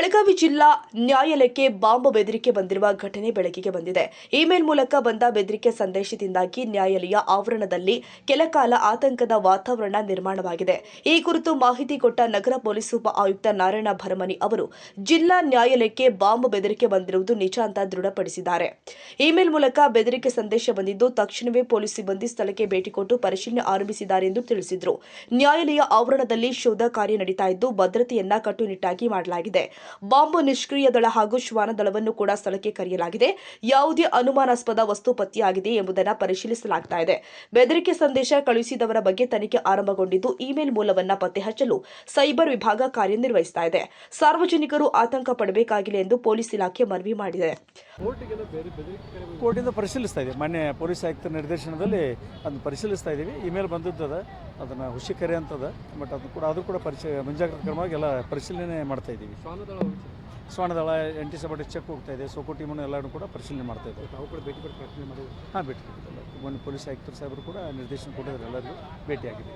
ಬೆಳಗಾವಿ ಜಿಲ್ಲಾ ನ್ಯಾಯಾಲಯಕ್ಕೆ ಬಾಂಬ್ ಬೆದರಿಕೆ ಬಂದಿರುವ ಘಟನೆ ಬೆಳಕಿಗೆ ಬಂದಿದೆ. ಇಮೇಲ್ ಮೂಲಕ ಬಂದ ಬೆದರಿಕೆ ಸಂದೇಶದಿಂದಾಗಿ ನ್ಯಾಯಾಲಯ ಆವರಣದಲ್ಲಿ ಕೆಲಕಾಲ ಆತಂಕದ ವಾತಾವರಣ ನಿರ್ಮಾಣವಾಗಿದೆ. ಈ ಕುರಿತು ಮಾಹಿತಿ ಕೊಟ್ಟ ನಗರ ಪೊಲೀಸ್ ಉಪ ಆಯುಕ್ತ ನಾರಾಯಣ ಭರಮನಿ ಅವರು ಜಿಲ್ಲಾ ನ್ಯಾಯಾಲಯಕ್ಕೆ ಬಾಂಬ್ ಬೆದರಿಕೆ ಬಂದಿರುವುದು ನಿಜ ಅಂತ ದೃಢಪಡಿಸಿದ್ದಾರೆ. ಇಮೇಲ್ ಮೂಲಕ ಬೆದರಿಕೆ ಸಂದೇಶ ಬಂದಿದ್ದು ತಕ್ಷಣವೇ ಪೊಲೀಸ್ ಸಿಬ್ಬಂದಿ ಸ್ಥಳಕ್ಕೆ ಭೇಟಿ ಕೊಟ್ಟು ಪರಿಶೀಲನೆ ಆರಂಭಿಸಿದ್ದಾರೆ ಎಂದು ತಿಳಿಸಿದರು. ನ್ಯಾಯಾಲಯ ಆವರಣದಲ್ಲಿ ಶೋಧ ಕಾರ್ಯ ನಡೀತಾ ಇದ್ದು ಭದ್ರತೆಯನ್ನ ಕಟ್ಟುನಿಟ್ಟಾಗಿ ಮಾಡಲಾಗಿದೆ. ಬಾಂಬ್ ನಿಷ್ಕ್ರಿಯ ದಳ ಹಾಗೂ ಶ್ವಾನ ದಳವನ್ನು ಕೂಡ ಸ್ಥಳಕ್ಕೆ ಕರೆಯಲಾಗಿದೆ. ಯಾವುದೇ ಅನುಮಾನಾಸ್ಪದ ವಸ್ತು ಪತ್ತೆಯಾಗಿದೆ ಎಂಬುದನ್ನು ಪರಿಶೀಲಿಸಲಾಗ್ತಾ ಇದೆ. ಬೆದರಿಕೆ ಸಂದೇಶ ಕಳುಹಿಸಿದವರ ಬಗ್ಗೆ ತನಿಖೆ ಆರಂಭಗೊಂಡಿದ್ದು ಇಮೇಲ್ ಮೂಲವನ್ನ ಪತ್ತೆ ಹಚ್ಚಲು ಸೈಬರ್ ವಿಭಾಗ ಕಾರ್ಯನಿರ್ವಹಿಸ್ತಾ ಇದೆ. ಸಾರ್ವಜನಿಕರು ಆತಂಕ ಪಡಬೇಕಾಗಿಲ್ಲ ಎಂದು ಪೊಲೀಸ್ ಇಲಾಖೆ ಮನವಿ ಮಾಡಿದೆ. ಕೋರ್ಟಿಂದ ಪರಿಶೀಲಿಸ್ತಾ ಇದ್ದೀವಿ. ಮಾನ್ಯ ಪೊಲೀಸ್ ಆಯುಕ್ತರ ನಿರ್ದೇಶನದಲ್ಲಿ ಅದನ್ನು ಪರಿಶೀಲಿಸ್ತಾ ಇದ್ದೀವಿ. ಇಮೇಲ್ ಬಂದಿದ್ದದ ಅದನ್ನು ಹುಷಿಕರೆ ಅಂತದ, ಬಟ್ ಅದು ಕೂಡ ಮುಂಜಾಗ್ರತಾ ಕ್ರಮವಾಗಿ ಎಲ್ಲ ಪರಿಶೀಲನೆ ಮಾಡ್ತಾ ಇದ್ದೀವಿ. ಶ್ವಾನದಳ ಆಂಟಿಸೆಪ್ಟಿಕ್ ಚೆಕ್ ಹೋಗ್ತಾ ಇದೆ. ಸೋಕೋ ಟೀಮನ್ನು ಎಲ್ಲರೂ ಕೂಡ ಪರಿಶೀಲನೆ ಮಾಡ್ತಾ ಇದ್ದಾರೆ. ನಾವು ಕೂಡ ಭೇಟಿ ಕೊಟ್ಟು ಪರಿಶೀಲನೆ ಮಾಡಿ ಭೇಟಿ ಕೊಟ್ಟಿದ್ದಾರೆ. ಮೊನ್ನೆ ಪೊಲೀಸ್ ಆಯುಕ್ತರು ಸಾಹೇಬರು ಕೂಡ ನಿರ್ದೇಶನ ಕೊಟ್ಟಿದ್ದಾರೆ. ಎಲ್ಲರಿಗೂ ಭೇಟಿಯಾಗಿದೆ.